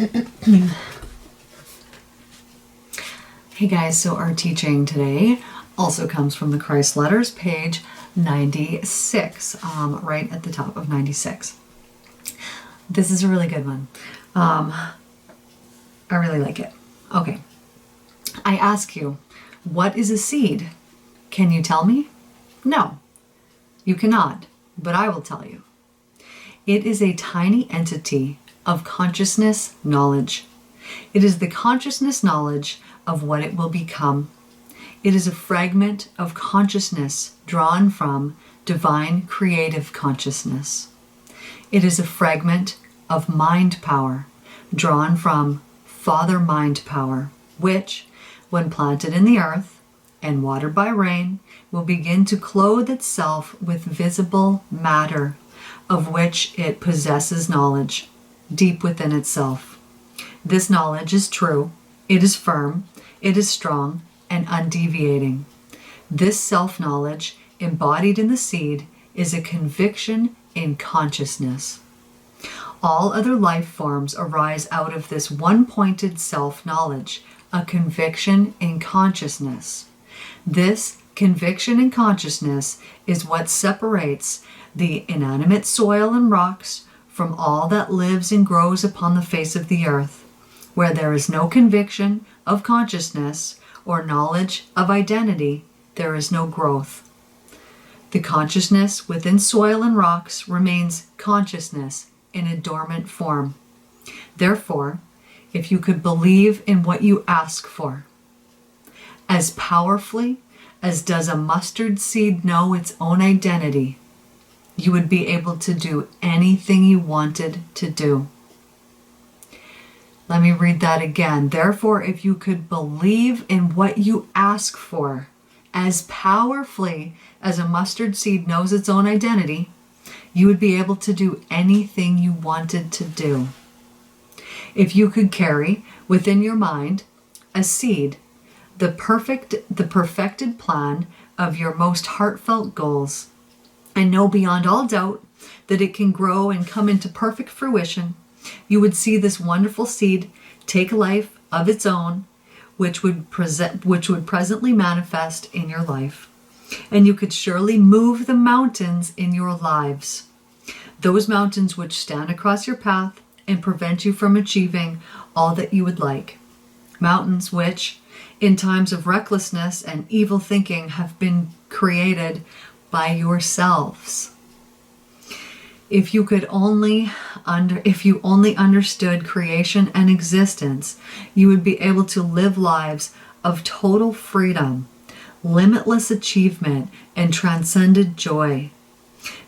Hey guys, so our teaching today also comes from the Christ Letters, page 96, right at the top of 96. This is a really good one. I really like it. Okay. I ask you, what is a seed? Can you tell me? No, you cannot, but I will tell you. It is a tiny entity of consciousness knowledge. It is the consciousness knowledge of what it will become. It is a fragment of consciousness drawn from divine creative consciousness. It is a fragment of mind power drawn from Father mind power, which, when planted in the earth and watered by rain, will begin to clothe itself with visible matter, of which it possesses knowledge deep within itself. This knowledge is true, it is firm, it is strong, and undeviating. This self-knowledge, embodied in the seed, is a conviction in consciousness. All other life forms arise out of this one-pointed self-knowledge, a conviction in consciousness. This conviction in consciousness is what separates the inanimate soil and rocks from all that lives and grows upon the face of the earth. Where there is no conviction of consciousness or knowledge of identity, there is no growth. The consciousness within soil and rocks remains consciousness in a dormant form. Therefore, if you could believe in what you ask for, as powerfully as does a mustard seed know its own identity, you would be able to do anything you wanted to do. Let me read that again. Therefore, if you could believe in what you ask for, as powerfully as a mustard seed knows its own identity, you would be able to do anything you wanted to do. If you could carry within your mind a seed, the perfected plan of your most heartfelt goals, and know beyond all doubt that it can grow and come into perfect fruition, you would see this wonderful seed take life of its own, which would presently manifest in your life. And you could surely move the mountains in your lives, those mountains which stand across your path and prevent you from achieving all that you would like. Mountains which, in times of recklessness and evil thinking, have been created by yourselves. If you only understood creation and existence, you would be able to live lives of total freedom, limitless achievement, and transcendent joy.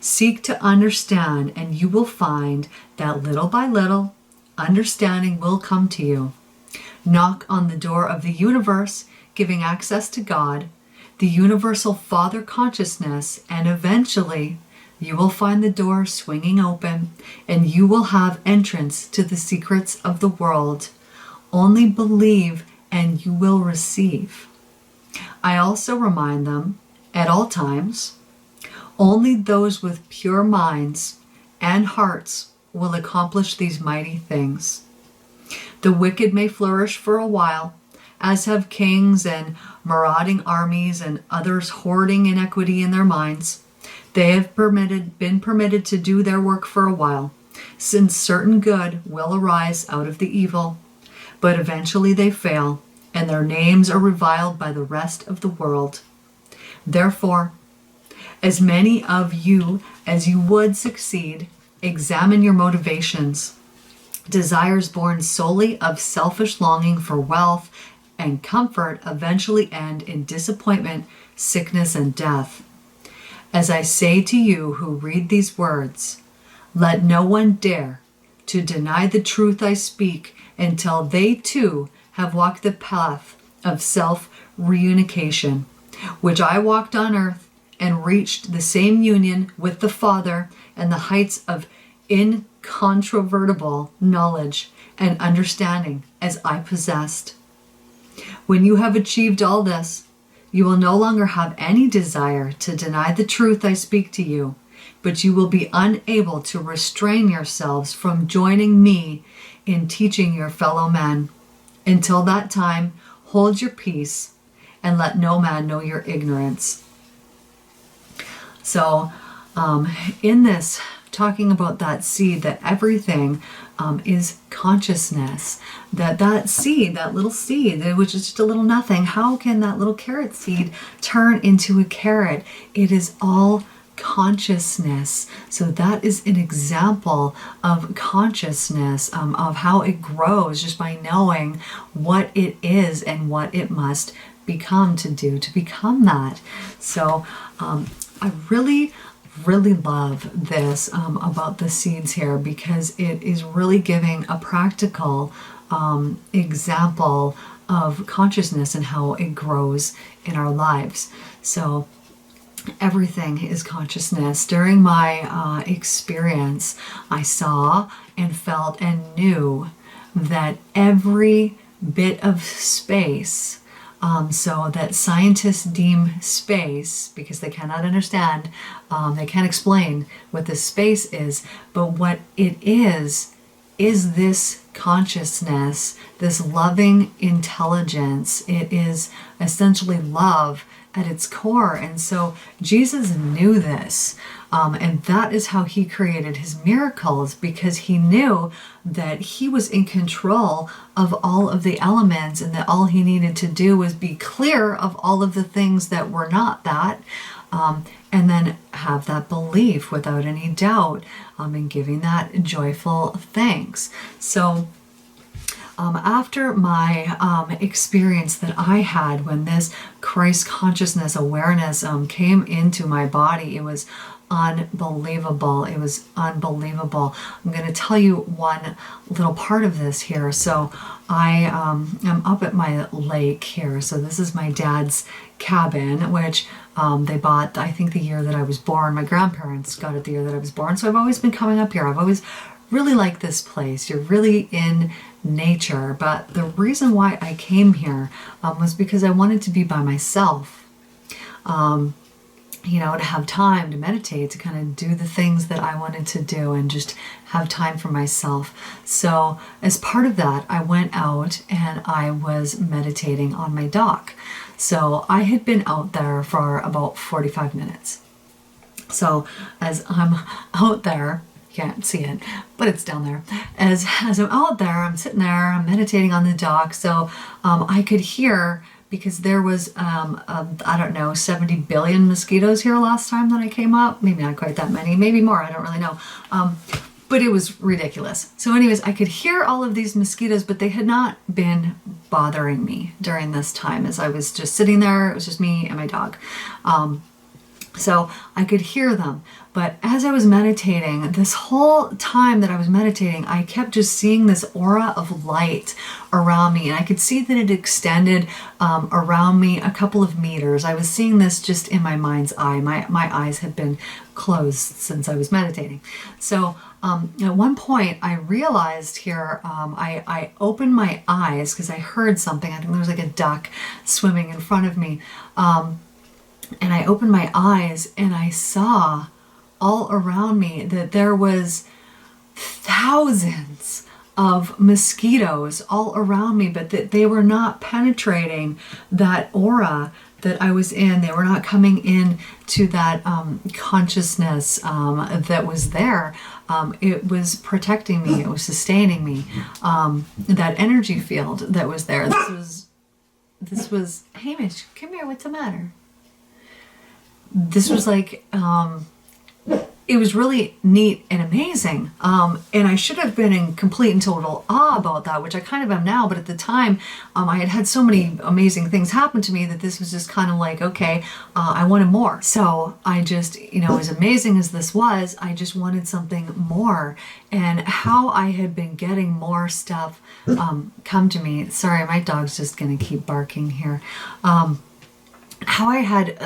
Seek to understand, and you will find that little by little, understanding will come to you. Knock on the door of the universe, giving access to God, the universal Father consciousness, and eventually you will find the door swinging open and you will have entrance to the secrets of the world. Only believe and you will receive. I also remind them at all times, only those with pure minds and hearts will accomplish these mighty things. The wicked may flourish for a while, as have kings and marauding armies and others hoarding inequity in their minds. They have been permitted to do their work for a while, since certain good will arise out of the evil. But eventually they fail, and their names are reviled by the rest of the world. Therefore, as many of you as you would succeed, examine your motivations. Desires born solely of selfish longing for wealth and comfort eventually end in disappointment, sickness, and death. As I say to you who read these words, let no one dare to deny the truth I speak until they too have walked the path of self-reunification, which I walked on earth and reached the same union with the Father and the heights of incontrovertible knowledge and understanding as I possessed. When you have achieved all this, you will no longer have any desire to deny the truth I speak to you, but you will be unable to restrain yourselves from joining me in teaching your fellow men. Until that time, hold your peace and let no man know your ignorance. So, in this, talking about that seed, that everything is consciousness, that seed, that little seed, which is just a little nothing, how can that little carrot seed turn into a carrot? It is all consciousness. So that is an example of consciousness, of how it grows just by knowing what it is and what it must become to become that. So I really love this about the seeds here, because it is really giving a practical example of consciousness and how it grows in our lives. So everything is consciousness. During my experience, I saw and felt and knew that every bit of space, so that scientists deem space, because they cannot understand, they can't explain what this space is, but what it is this consciousness, this loving intelligence. It is essentially love at its core. And so Jesus knew this. And that is how he created his miracles, because he knew that he was in control of all of the elements, and that all he needed to do was be clear of all of the things that were not that, and then have that belief without any doubt, and giving that joyful thanks. So after my experience that I had when this Christ consciousness awareness came into my body, it was unbelievable. It was unbelievable. I'm going to tell you one little part of this here. So I am up at my lake here. So this is my dad's cabin, which they bought, I think, the year that I was born. My grandparents got it the year that I was born. So I've always been coming up here. I've always really liked this place. You're really in nature. But the reason why I came here was because I wanted to be by myself. To have time to meditate, to kind of do the things that I wanted to do and just have time for myself. So as part of that, I went out and I was meditating on my dock. So I had been out there for about 45 minutes. So as I'm out there, you can't see it, but it's down there. As I'm out there, I'm sitting there, I'm meditating on the dock. So I could hear, because there was, 70 billion mosquitoes here last time that I came up. Maybe not quite that many, maybe more, I don't really know. But it was ridiculous. So anyways, I could hear all of these mosquitoes, but they had not been bothering me during this time, as I was just sitting there. It was just me and my dog. So I could hear them. But as I was meditating, this whole time that I was meditating, I kept just seeing this aura of light around me. And I could see that it extended around me a couple of meters. I was seeing this just in my mind's eye. My eyes had been closed since I was meditating. So at one point, I realized here, I opened my eyes because I heard something. I think there was like a duck swimming in front of me. And I opened my eyes and I saw all around me that there was thousands of mosquitoes all around me, but that they were not penetrating that aura that I was in. They were not coming in to that consciousness that was there. It was protecting me. It was sustaining me. That energy field that was there. This was, Hamish, come here, what's the matter? This was like, it was really neat and amazing. And I should have been in complete and total awe about that, which I kind of am now. But at the time, I had had so many amazing things happen to me that this was just kind of like, okay, I wanted more. So I just, as amazing as this was, I just wanted something more. And how I had been getting more stuff come to me. Sorry, my dog's just going to keep barking here. How I had,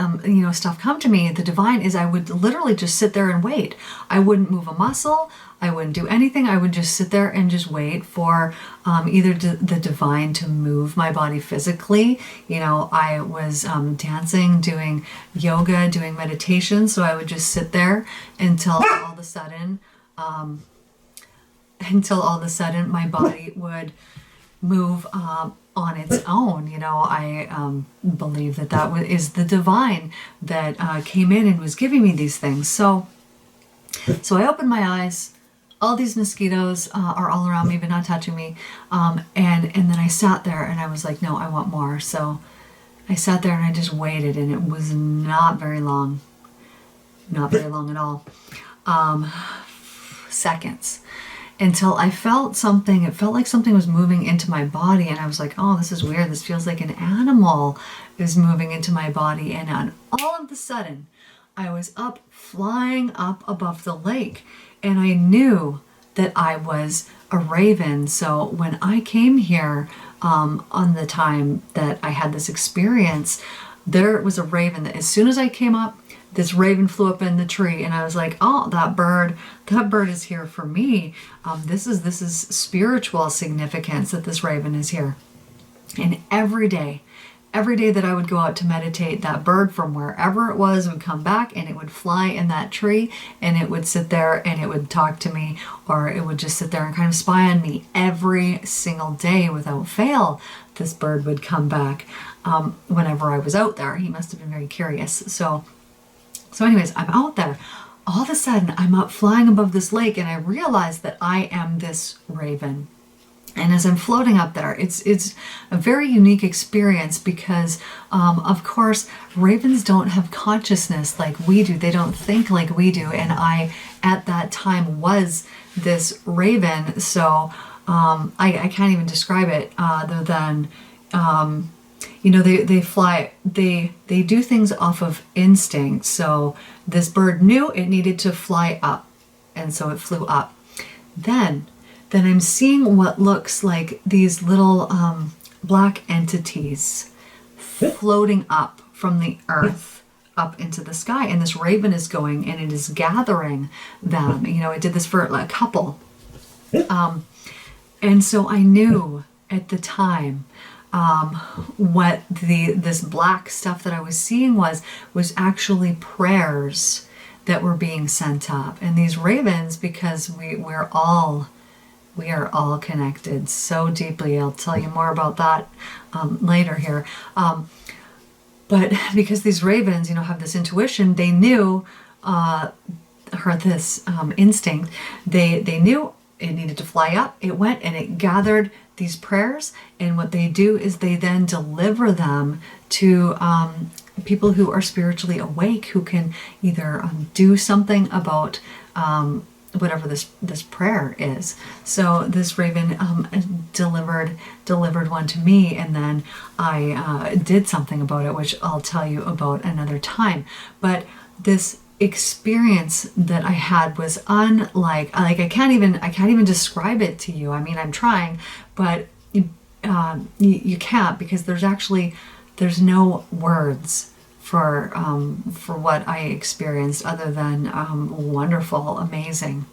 stuff come to me, the divine, is I would literally just sit there and wait. I wouldn't move a muscle. I wouldn't do anything. I would just sit there and just wait for either the divine to move my body physically. I was dancing, doing yoga, doing meditation. So I would just sit there until all of a sudden, until all of a sudden my body would move on its own. You know, I believe that is the divine that came in and was giving me these things. So I opened my eyes. All these mosquitoes are all around me, but not touching me. And then I sat there and I was like, no, I want more. So I sat there and I just waited, and it was not very long. Not very long at all. Seconds. Until I felt something. It felt like something was moving into my body, and I was like, oh, this is weird. This feels like an animal is moving into my body. And on all of a sudden, I was up, flying up above the lake, and I knew that I was a raven. So when I came here on the time that I had this experience, there was a raven that as soon as I came up, this raven flew up in the tree, and I was like, oh, that bird is here for me. This is spiritual significance that this raven is here. And every day that I would go out to meditate, that bird from wherever it was would come back, and it would fly in that tree, and it would sit there and it would talk to me, or it would just sit there and kind of spy on me every single day without fail. This bird would come back whenever I was out there. He must have been very curious. So anyways, I'm out there. All of a sudden, I'm up flying above this lake, and I realize that I am this raven. And as I'm floating up there, it's a very unique experience because, of course, ravens don't have consciousness like we do. They don't think like we do. And I, at that time, was this raven. So I can't even describe it other than, you know, they fly, they do things off of instinct. So this bird knew it needed to fly up, and so it flew up. Then I'm seeing what looks like these little black entities floating up from the earth up into the sky, and this raven is going and it is gathering them. You know, it did this for a couple, and so I knew at the time what this black stuff that I was seeing was actually prayers that were being sent up. And these ravens, because we are all connected so deeply. I'll tell you more about that later here. But because these ravens, you know, have this intuition, they knew this instinct. They knew it needed to fly up. It went and it gathered these prayers, and what they do is they then deliver them to people who are spiritually awake, who can either do something about whatever this prayer is. So this raven delivered one to me, and then I did something about it, which I'll tell you about another time. But this experience that I had was unlike, like I can't even describe it to you. I mean, I'm trying, but you can't, because there's no words for what I experienced other than wonderful, amazing.